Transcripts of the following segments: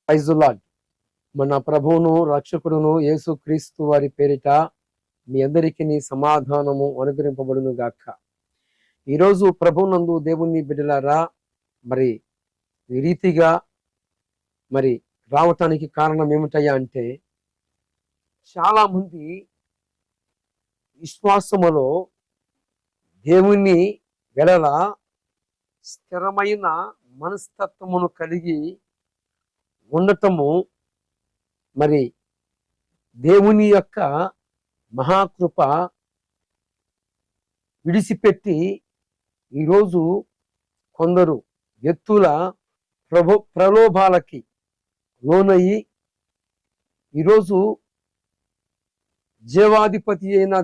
Praise the lord. మన ప్రభువును రక్షకుడును యేసు క్రీస్తు వారి పేరిట మీ అందరికీ సమాధానము అనుగ్రహింపబడును గాక. ఈరోజు ప్రభునందు దేవుని బిడ్డలారా, మరి ఈ రీతిగా మరి రావటానికి కారణం ఏమిటయ్యా అంటే, చాలా మంది విశ్వాసములో దేవుని వెడల స్థిరమైన మనస్తత్వమును కలిగి ఉండటము, మరి దేవుని యొక్క మహాకృప విడిచిపెట్టి ఈరోజు కొందరు వ్యక్తుల ప్రలోభాలకి లోనయ్యి ఈరోజు జీవాధిపతి అయిన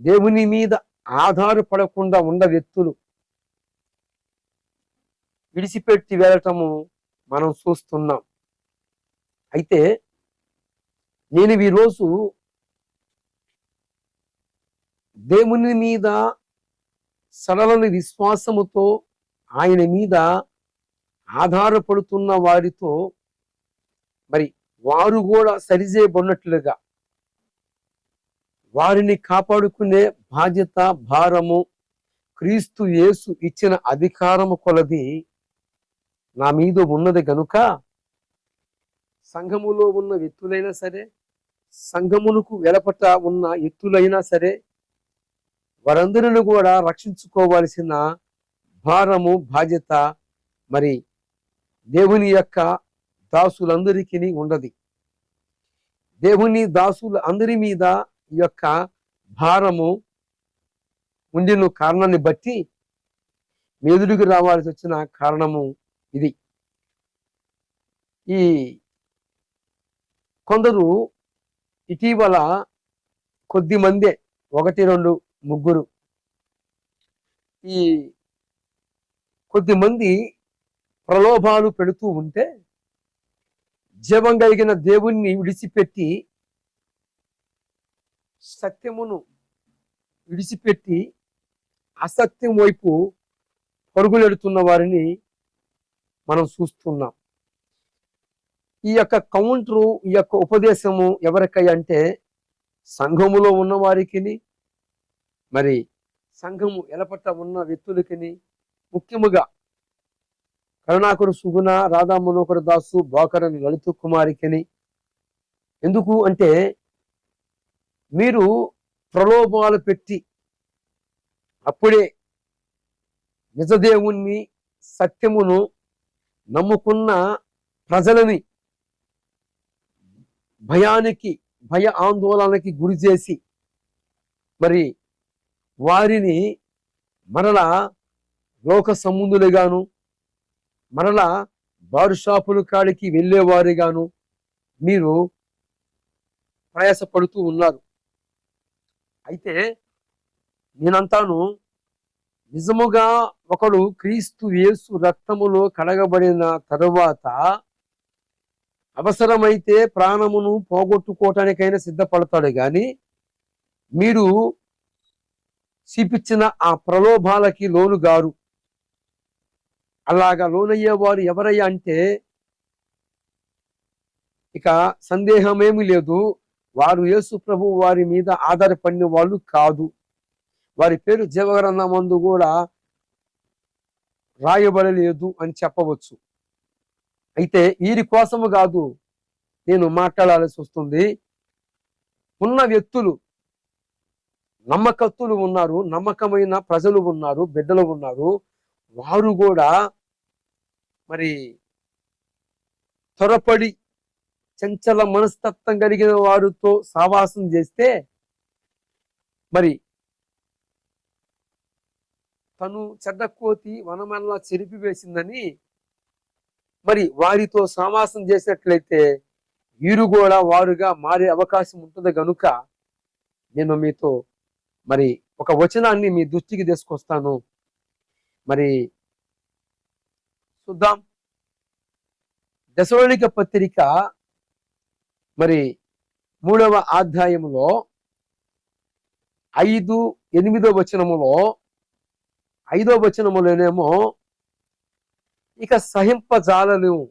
దేవుని మీద ఆధారపడకుండా ఉన్న వ్యక్తులు విడిచిపెట్టి వెళ్ళటము మనం చూస్తున్నాం. అయితే నేను ఈరోజు దేవుని మీద సడలని విశ్వాసముతో ఆయన మీద ఆధారపడుతున్న వారితో మరి వారు కూడా సరిచేయబడినట్లుగా వారిని కాపాడుకునే బాధ్యత, భారము క్రీస్తు యేసు ఇచ్చిన అధికారము కొలది నా మీద ఉన్నది గనుక, సంఘములో ఉన్న వ్యక్తులైనా సరే, సంఘమునకు వెలపట ఉన్న వ్యక్తులైనా సరే, వారందరిని కూడా రక్షించుకోవాల్సిన భారము, బాధ్యత మరి దేవుని యొక్క దాసులందరికీ ఉండదు. దేవుని దాసులు అందరి మీద ఈ యొక్క భారము ఉండిన కారణాన్ని బట్టి మెదుడికి రావాల్సి వచ్చిన కారణము ఇది. ఈ కొందరు ఇటీవల కొద్ది మందే, 1, 2, 3 ఈ కొద్ది మంది ప్రలోభాలు పెడుతూ ఉంటే, జీవం కలిగిన దేవుణ్ణి విడిచిపెట్టి, సత్యమును విడిచిపెట్టి అసత్యం వైపు పరుగులెడుతున్న వారిని మనం చూస్తున్నాం. ఈ యొక్క కౌంటరు, ఈ యొక్క ఉపదేశము ఎవరికై అంటే, సంఘములో ఉన్న వారికి, మరి సంఘము ఎలపట్ట ఉన్న వ్యక్తులకి, ముఖ్యముగా కరుణాకరు సుగుణ, రాధా మనోహర దాసు, బాకరని లలిత కుమారికి. ఎందుకు అంటే, మీరు ప్రలోభాలు పెట్టి అప్పుడే నిజదేవుణ్ణి, సత్యమును నమ్ముకున్న ప్రజలని భయ ఆందోళనకి గురి చేసి, మరి వారిని మరలా లోక సంబంధులుగాను, మరలా బారు షాపుల కాడికి వెళ్ళేవారుగాను మీరు ప్రయాసపడుతూ ఉన్నారు. అయితే నేనంతాను, నిజముగా ఒకడు క్రీస్తు యేసు రక్తములో కడగబడిన తరువాత అవసరమైతే ప్రాణమును పోగొట్టుకోవటానికైనా సిద్ధపడతాడు గాని, మీరు చూపించిన ఆ ప్రలోభాలకి లోను గారు. అలాగా లోనయ్యేవారు ఎవరయ్యా అంటే, ఇక సందేహమేమి లేదు, వారు యేసు ప్రభు వారి మీద ఆధారపడిన వాళ్ళు కాదు. వారి పేరు జీవగ్రంథమందు కూడా రాయబడలేదు అని చెప్పవచ్చు. అయితే వీరి కోసము కాదు నేను మాట్లాడాల్సి వస్తుంది. ఉన్న వ్యక్తులు, నమ్మకస్తులు ఉన్నారు, నమ్మకమైన ప్రజలు ఉన్నారు, బిడ్డలు ఉన్నారు. వారు కూడా మరి త్వరపడి చంచల మనస్తత్వం కలిగిన వారితో సావాసం చేస్తే, మరి తను చెడ్డ కోతి వనమల్లా చెరిపివేసిందని మరి వారితో సావాసం చేసినట్లయితే వీరు కూడా వారుగా మారే అవకాశం ఉంటుంది గనుక, నేను మీతో మరి ఒక వచనాన్ని మీ దృష్టికి తీసుకొస్తాను. మరి చూద్దాం. దశలోనిక పత్రిక మరి 3వ అధ్యాయములో 5, 8వ వచనములో 5వ వచనములోనేమో ఇక సహింపజాలలేము.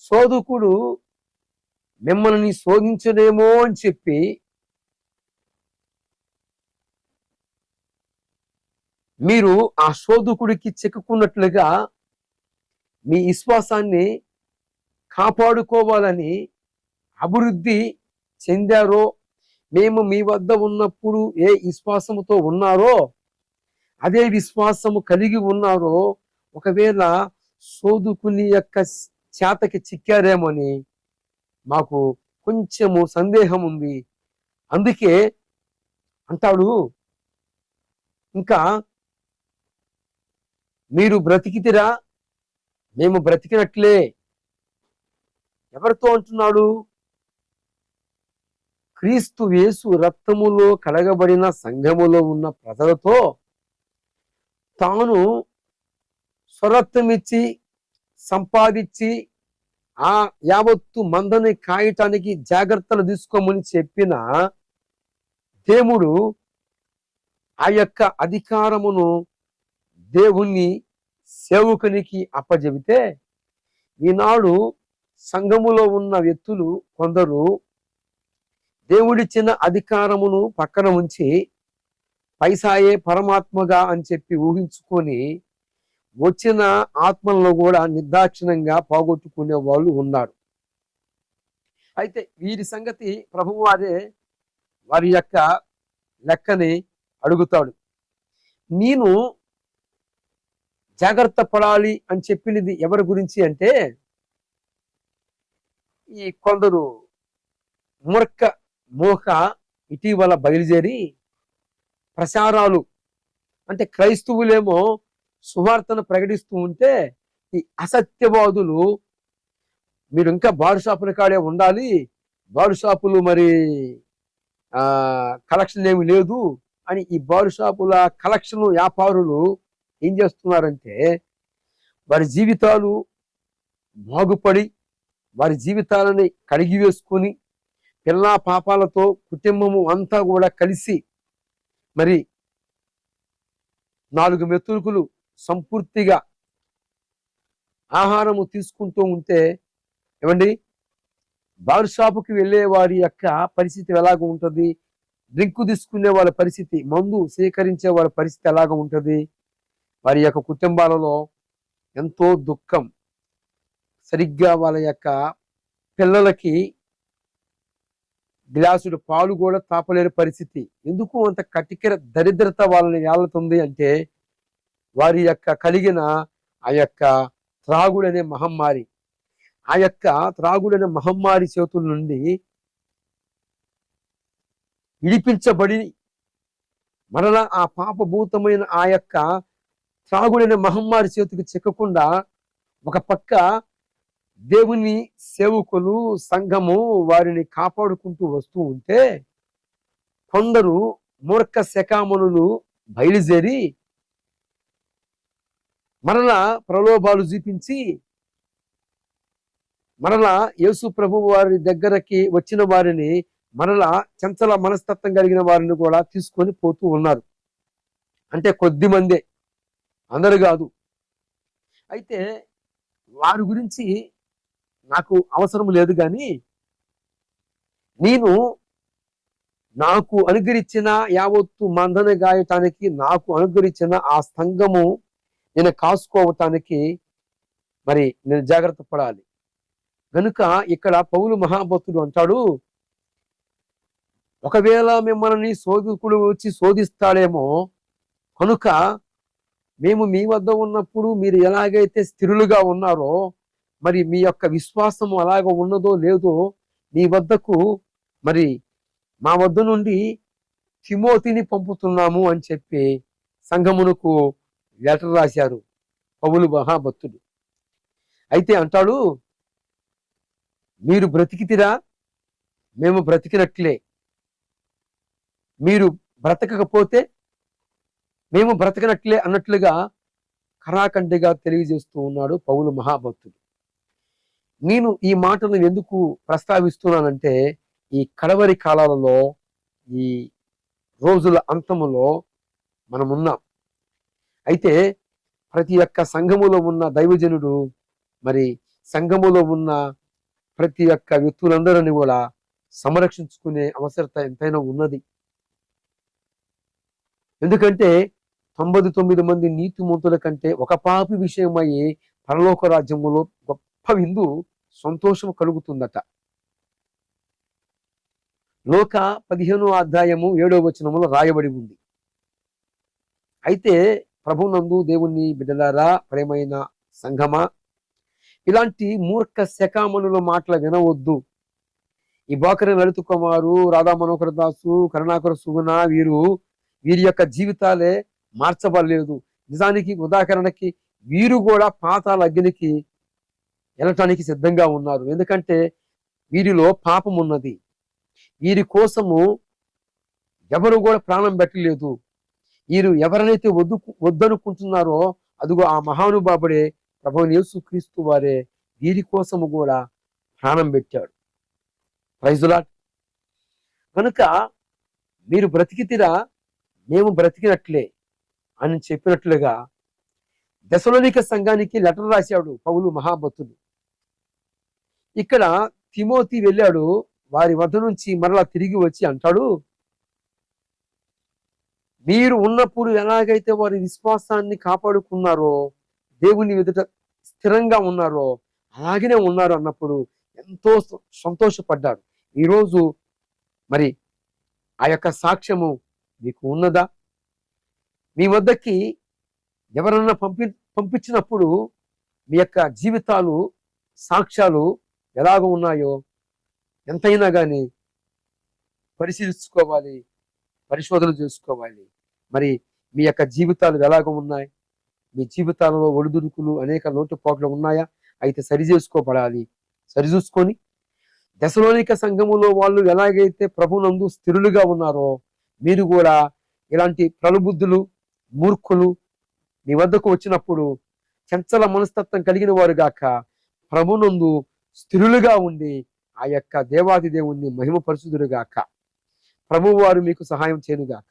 శోధకుడు మిమ్మల్ని శోధించలేమో అని చెప్పి మీరు ఆ శోధకుడికి చిక్కుకున్నట్లుగా మీ విశ్వాసాన్ని కాపాడుకోవాలని అభివృద్ధి చెందారో, మేము మీ వద్ద ఉన్నప్పుడు ఏ విశ్వాసముతో ఉన్నారో అదే విశ్వాసము కలిగి ఉన్నారో, ఒకవేళ శోధకుని యొక్క చేతకి చిక్కారేమని మాకు కొంచెము సందేహం ఉంది. అందుకే అంటాడు, ఇంకా మీరు బ్రతికితిరా, మేము బ్రతికినట్లే. ఎవరితో అంటున్నాడు? క్రీస్తు యేసు రక్తములో కడగబడిన సంఘములో ఉన్న ప్రజలతో తాను స్వరక్తమిచ్చి సంపాదించి ఆ యావత్తు మందని కాయటానికి జాగ్రత్తలు తీసుకోమని చెప్పిన దేవుడు ఆ యొక్క అధికారమును దేవుని సేవకునికి అప్పజెబితే, ఈనాడు సంఘములో ఉన్న వ్యక్తులు కొందరు దేవుడిచ్చిన అధికారమును పక్కన ఉంచి పైసాయే పరమాత్మగా అని చెప్పి ఊహించుకొని వచ్చిన ఆత్మలను కూడా నిర్దాక్షిణంగా పోగొట్టుకునే వాళ్ళు ఉన్నారు. అయితే వీరి సంగతి ప్రభువారే వారి యొక్క లెక్కని అడుగుతాడు. నేను జాగ్రత్త పడాలి అని చెప్పినది ఎవరి గురించి అంటే, ఈ కొందరు మోహ ఇటీవల బయలుదేరి ప్రచారాలు అంటే క్రైస్తవులేమో సువార్తను ప్రకటిస్తూ ఉంటే, ఈ అసత్యవాదులు మీరు ఇంకా బారు షాపుల కాడే ఉండాలి, బారు షాపులు మరి కలెక్షన్ ఏమి లేదు అని ఈ బారు షాపుల కలెక్షన్ వ్యాపారులు ఏం చేస్తున్నారంటే, వారి జీవితాలు బాగుపడి వారి జీవితాలని కడిగి వేసుకొని పిల్లా పాపాలతో కుటుంబము అంతా కూడా కలిసి మరి 4 మెతుకులు సంపూర్తిగా ఆహారము తీసుకుంటూ ఉంటే, ఏమండి బార్ షాపుకి వెళ్ళే వారి యొక్క పరిస్థితి ఎలాగ ఉంటుంది? డ్రింక్ తీసుకునే వాళ్ళ పరిస్థితి, మందు సేకరించే వాళ్ళ పరిస్థితి ఎలాగ ఉంటుంది? వారి యొక్క కుటుంబాలలో ఎంతో దుఃఖం. సరిగ్గా వాళ్ళ యొక్క పిల్లలకి గ్లాసుడు పాలు కూడా తాపలేని పరిస్థితి. ఎందుకు అంత కటికర దరిద్రత వాళ్ళని ఏళ్తుంది అంటే, వారి యొక్క కలిగిన ఆ యొక్క త్రాగుడనే మహమ్మారి. ఆ యొక్క త్రాగుడనే మహమ్మారి చేతుల నుండి విడిపించబడి మరలా ఆ పాపభూతమైన ఆ యొక్క త్రాగుడనే మహమ్మారి చేతికి చిక్కకుండా ఒక పక్క దేవుని సేవకులు సంఘము వారిని కాపాడుకుంటూ వస్తూ ఉంటే, కొందరు మూర్ఖ శకామణులు బయలుదేరి మరలా ప్రలోభాలు చూపించి మరలా యేసు ప్రభు వారి దగ్గరకి వచ్చిన వారిని మరలా చంచల మనస్తత్వం కలిగిన వారిని కూడా తీసుకొని పోతూ ఉన్నారు. అంటే కొద్ది మందే, అందరు కాదు. అయితే వారి గురించి నాకు అవసరం లేదు, కానీ నేను నాకు అనుగ్రహించిన యావత్తు మందన గాయటానికి నాకు అనుగ్రహించిన ఆ సంఘము నేను కాసుకోవటానికి మరి నేను జాగ్రత్త పడాలి. కనుక ఇక్కడ పౌలు మహాభక్తుడు అంటాడు, ఒకవేళ మిమ్మల్ని శోధకుడు వచ్చి శోధిస్తాడేమో, కనుక మేము మీ వద్ద ఉన్నప్పుడు మీరు ఎలాగైతే స్థిరులుగా ఉన్నారో, మరి మీ యొక్క విశ్వాసం అలాగ ఉన్నదో లేదో మీ వద్దకు మరి మా వద్ద నుండి తిమోతిని పంపుతున్నాము అని చెప్పి సంఘమునకు లెటర్ రాశారు పౌలు మహాభక్తుడు. అయితే అంటాడు, మీరు బ్రతికితిరా, మేము బ్రతికినట్లే. మీరు బ్రతకకపోతే మేము బ్రతకనట్లే అన్నట్లుగా ఖరాఖండిగా తెలియజేస్తూ ఉన్నాడు పౌలు మహాభక్తుడు. నేను ఈ మాటలు ఎందుకు ప్రస్తావిస్తున్నానంటే, ఈ కడవరి కాలాలలో ఈ రోజుల అంతములో మనమున్నాం. అయితే ప్రతి ఒక్క సంఘములో ఉన్న దైవజనుడు మరి సంఘములో ఉన్న ప్రతి ఒక్క వ్యక్తులందరినీ కూడా సంరక్షించుకునే అవసరత ఎంతైనా ఉన్నది. ఎందుకంటే 99 మంది నీతిమంతుల కంటే ఒక పాపి విషయమయ్యి పరలోక రాజ్యములో గొప్ప విందు సంతోషం కలుగుతుందట. లోక 15వ అధ్యాయము 7వ వచనములో రాయబడి ఉంది. అయితే ప్రభునందు దేవుని బిడ్డలారా, ప్రేమైన సంఘమా, ఇలాంటి మూర్ఖ శకామణుల మాటలు వినవద్దు. ఈ బోకరి లలిత కుమారు, రాధా మనోహర దాసు, కరుణాకర సుగుణ వీరి యొక్క జీవితాలే మార్చబడలేదు. నిజానికి ఉదాహరణకి వీరు కూడా పాతాళ అగ్నికి వెళ్ళటానికి సిద్ధంగా ఉన్నారు. ఎందుకంటే వీరిలో పాపం ఉన్నది. వీరి కోసము ఎవరు కూడా ప్రాణం పెట్టలేదు. వీరు ఎవరైతే వద్దనుకుంటున్నారో అదిగో ఆ మహానుభావుడే ప్రభువైన యేసుక్రీస్తు వారే వీరి కోసము కూడా ప్రాణం పెట్టాడు. Praise the lord. కనుక మీరు బ్రతికితిరా, మేము బ్రతికినట్లే అని చెప్పినట్లుగా దెసలోనిక సంఘానికి లెటర్ రాశాడు పౌలు మహాభక్తుడు. ఇక్కడ తిమోతి వెళ్ళాడు, వారి వద్ద నుంచి మరలా తిరిగి వచ్చి అంటాడు, మీరు ఉన్నప్పుడు ఎలాగైతే వారి విశ్వాసాన్ని కాపాడుకున్నారో, దేవుని ఎదుట స్థిరంగా ఉన్నారో అలాగనే ఉన్నారు అన్నప్పుడు ఎంతో సంతోషపడ్డారు. ఈరోజు మరి ఆ యొక్క సాక్ష్యము మీకు ఉన్నదా? మీ వద్దకి ఎవరన్నా పంపించినప్పుడు మీ యొక్క జీవితాలు సాక్ష్యాలు ఎలాగ ఉన్నాయో ఎంతైనా కానీ పరిశీలించుకోవాలి, పరిశోధన చేసుకోవాలి. మరి మీ యొక్క జీవితాలు ఎలాగ ఉన్నాయి? మీ జీవితాలలో ఒడిదుడుకులు అనేక లోటుపాట్లు ఉన్నాయా? అయితే సరి చేసుకోబడాలి. సరిచూసుకొని దెసలోనిక సంఘములో వాళ్ళు ఎలాగైతే ప్రభునందు స్థిరులుగా ఉన్నారో మీరు కూడా ఇలాంటి ప్రలుబుద్ధులు మూర్ఖులు మీ వద్దకు వచ్చినప్పుడు చంచల మనస్తత్వం కలిగిన వారు గాక ప్రభునందు స్థిరులుగా ఉండి ఆ యొక్క దేవాది దేవుణ్ణి మహిమపరచుదురు గాక. ప్రభువు వారు మీకు సహాయం చేయను గాక.